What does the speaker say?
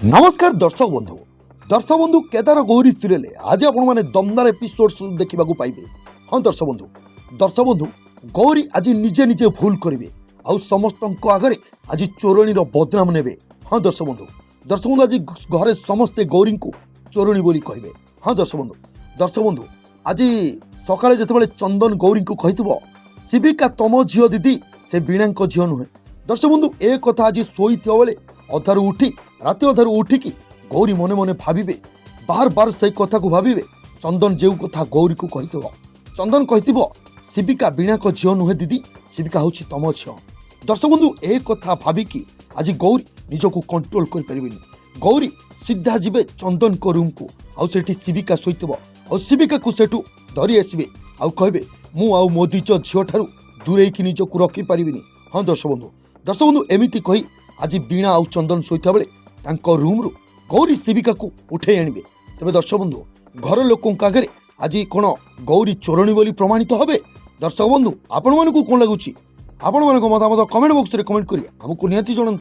नमस्कार दर्शक बंधु केदार गौरी सीरियल आज आपण दमदार एपिसोड देखा पाइबे। हाँ दर्शक बंधु गौरी आज निजे निजे भूल करेंगे आउ समस्त आगे आज चोरणीर बदनाम ने। हाँ दर्शक बंधु आज घरे समस्ते गौरी को चोरणी बोली कहे। हाँ दर्शक बंधु आज सका जो चंदन गौरी को कही शिविका तम झील दीदी से वीणा झील नुहे। दर्शक बंधु ए कथा आज शोई बेले अधारू उठी राति अधारू उठिकी गौरी मने मने भाविबे बार बार से कथा को भाविबे चंदन जो कथा गौरी को कही चंदन कही शिविका वीणा झील नुहे दीदी शिविका हूँ तम झील। दर्शक बंधु ए कथा भाविकी आज गौरी निजको कंट्रोल कर परिबेनी। गौरी सीधा जीवे चंदन को रूम को आउठी शिविका शोइथबो शिविका को सेठू धरी आसबे आउ कहबे मु आउ मो निज झील ठारू दूरे की निजको रखी पारिबिनी। हाँ दर्शक बंधु एमिति कही आज वीणा आउ चंदन शोइथा बेले तांको रूम रु गौरी शिविका को उठे आनिबे। तबे दर्शक बंधु घर लोकों आगे आज कौन गौरी चोरणी बोली प्रमाणित होबे। दर्शक बंधु आपण मानकु कोन लागुची आपण मानको मतामत कमेंट बॉक्स रे कमेंट करिए हमकु निहाती जणांतु।